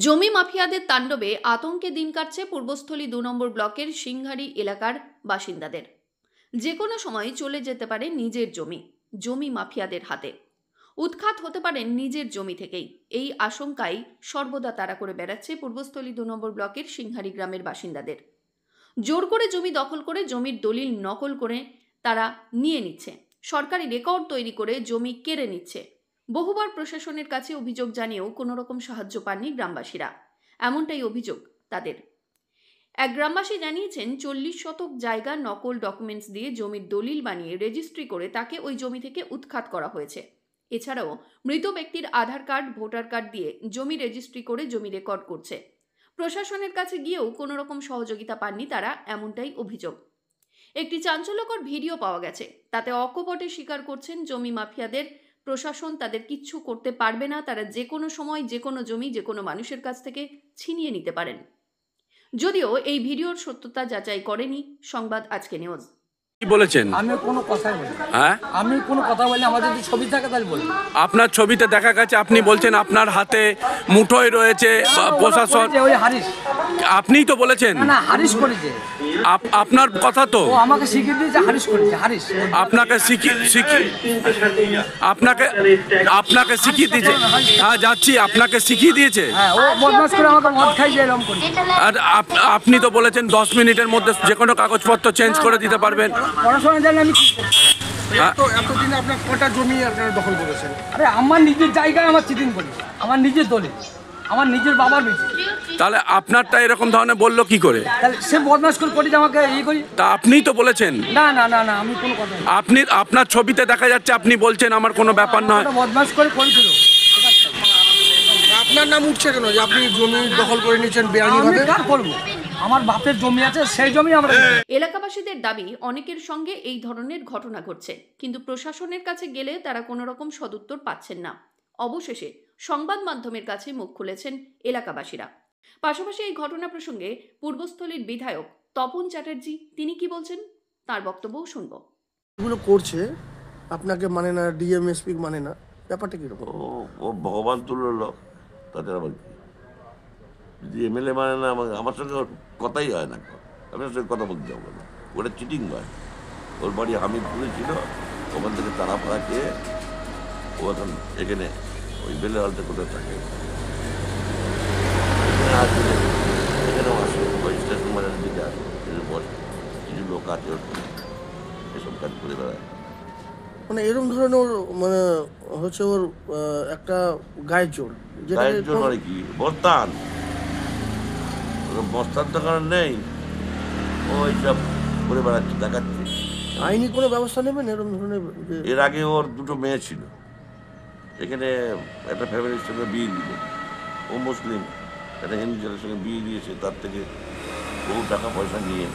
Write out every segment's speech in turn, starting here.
জমি মাফিয়াদের তাণ্ডবে আতঙ্কে দিন কাটছে পূর্বস্থলী ২ নম্বর ব্লকের সিংহারি এলাকার বাসিন্দাদের। যে কোনো সময় চলে যেতে পারে নিজের জমি মাফিয়াদের হাতে। উৎখাত হতে পারেন নিজের জমি থেকেই। এই আশঙ্কায় সর্বদা তাড়া করে বেড়াচ্ছে পূর্বস্থলী ২ নম্বর ব্লকের সিংহারি গ্রামের বাসিন্দাদের। জোর করে জমি দখল করে জমির দলিল নকল করে তারা নিয়ে নিচ্ছে। সরকারি রেকর্ড তৈরি করে জমি কেড়ে নিচ্ছে। বহুবার প্রশাসনের কাছে অভিযোগ জানিয়েও কোনো রকম সাহায্য পাননি গ্রামবাসীরা। এমনটাই অভিযোগ তাদের। এক গ্রামবাসী জানিয়েছেন ৪০ শতক জায়গা নকল ডকুমেন্টস দিয়ে জমির দলিল বানিয়ে রেজিস্ট্রি করে তাকে ওই জমি থেকে উৎখাত করা হয়েছে। এছাড়াও মৃত ব্যক্তির আধার কার্ড, ভোটার কার্ড দিয়ে জমি রেজিস্ট্রি করে জমি রেকর্ড করছে। প্রশাসনের কাছে গিয়েও কোনো রকম সহযোগিতা পাননি তারা, এমনটাই অভিযোগ। একটি চাঞ্চল্যকর ভিডিও পাওয়া গেছে। তাতে অকপটে স্বীকার করছেন জমি মাফিয়াদের প্রশাসন তাদের কিচ্ছু করতে পারবে না। তারা যে কোনো সময় যে কোনো জমি যে কোনো মানুষের কাছ থেকে ছিনিয়ে নিতে পারেন। যদিও এই ভিডিওর সত্যতা যাচাই করেনি সংবাদ আজকে নিউজ। কি বলেছেন? আমি কোনো কথাই বলি। হ্যাঁ, আমি কোনো কথা বলি, আমাদের যদি ছবি থাকে তাহলে বলি। আপনার ছবিতে দেখা গেছে আপনি বলছেন আপনার হাতে মুঠোয় রয়েছে প্রশাসন। ওই হারিস, আপনিই তো বলেছেন। না হারিস করেছে। আপনার কথা তো। ও আমাকে শিখিয়ে দিয়েছে হারিস করেছে। হারিস আপনাকে আপনাকে শিখিয়ে দিয়েছে। হ্যাঁ যাচ্ছি, আপনাকে শিখিয়ে দিয়েছে। হ্যাঁ, ও বদমাশ করে আমাকে মদ খাইয়ে এরকম করে। আর আপনি তো বলেছেন 10 মিনিটের মধ্যে যে কোনো কাগজপত্র চেঞ্জ করে দিতে পারবেন। পড়াশোনা জানি আমি কি করব? এতদিন আপনার কটা জমি আপনারা দখল করেছেন? আরে আমার নিজের জায়গায় আমার চিটিং করি, আমার নিজের দলে, আমার নিজের বাবার বেঁচে। তাহলে আপনারটা এরকম ধরনের বললো কি করে? তাহলে সে বদমাশ করে করি আমাকে এই করি। তা আপনিই তো বলেছেন। না না না না, আমি কোনো কথা আপনি আপনার ছবিতে দেখা যাচ্ছে আপনি বলছেন আমার কোনো ব্যাপার নয়। বদমাশ করে করেছিল। আপনার নাম উঠছে কেন যে আপনি জমি দখল করে নিয়েছেন বেআইনিভাবে? কার করবো? আমার বাপের জমি আছে, সেই জমি আমরা। এলাকাবাসীদের দাবি অনেকের সঙ্গে এই ধরনের ঘটনা ঘটছে, কিন্তু প্রশাসনের কাছে গেলে তারা কোনো রকম সদুত্তর পাচ্ছেন না। অবশেষে সংবাদ মাধ্যমের কাছে মুখ খুলেছেন এলাকাবাসীরা। পাশাপাশি এই ঘটনা প্রসঙ্গে পূর্বস্থলীর বিধায়ক তপন চ্যাটার্জি তিনি কি বলছেন তার বক্তব্যও শুনব। এগুলো করছে আপনাকে মানে না, ডিএমএসপি মানে না, ব্যাপারটা কিরকম? ও ভগবান তুললো, তাদের আবার কি? যদি এমএলএ মানে না, আমার সঙ্গে ওর কথাই হয় না। আপনার সঙ্গে কথা বলতে যাবো না, ওটা চিটিং হয়। ওর বাড়ি হামিদপুরে ছিল, ওখান থেকে তারাপাড়া খেয়ে ও এখন এখানে ওই বেলে হলতে কোথাও থাকে, এখানেও আসে, ওই স্টেশন বাজারের দিকে আসে, কিছু লোক আছে এসব কাজ করে বেড়ায়। মানে এরকম ধরনের মানে হচ্ছে ওর একটা গায়ের জোর। গায়ের জন্য আর কি বস্তান, বস্তার দোকান নেই, ওই সব করে বেড়াচ্ছে, দেখাচ্ছে। আইনি কোনো ব্যবস্থা নেবেন এরকম ধরনের? এর আগে ওর দুটো মেয়ে ছিল, এখানে একটা ফ্যামিলির সঙ্গে বিয়ে দিল। ও মুসলিম, একটা হিন্দু ছেলের সঙ্গে বিয়ে দিয়েছে, তার থেকে বহু টাকা পয়সা নিয়ে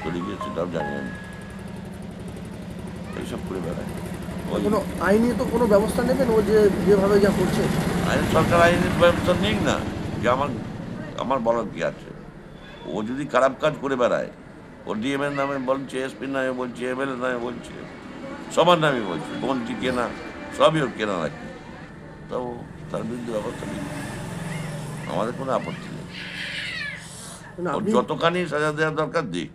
চলে গিয়েছে, তাও জানি আমি। এইসব করে বেড়ায়। কোনো আইনি তো কোনো ব্যবস্থা নেবেন ও যেভাবে যা করছে? সরকার আইনের ব্যবস্থা নিক না, যে আমার বলার কি আছে? ও যদি খারাপ কাজ করে বেড়ায়, ও ডিএমের নামে বলছে, এসপির নামে বলছে, এমএলএ নামে বলছে, সবার নামে বলছে, মন্ত্রী কেনা, সবই ওর কেনা রাখে, তো তার বিরুদ্ধে ব্যবস্থা নিক, আমাদের কোনো আপত্তি নেই। যতখানি সাজা দেওয়ার দরকার দিক।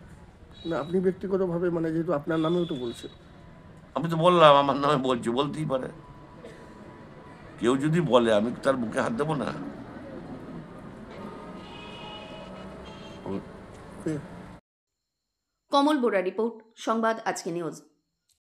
না আপনি ব্যক্তিগতভাবে মানে যেহেতু আপনার নামেও তো বলছে। আমি তো বললাম আমার নামে বলছি, বলতেই পারে। কেউ যদি বলে আমি তার বুকে হাত দেবো না? কমল বোরা রিপোর্ট, সংবাদ আজকে নিউজ।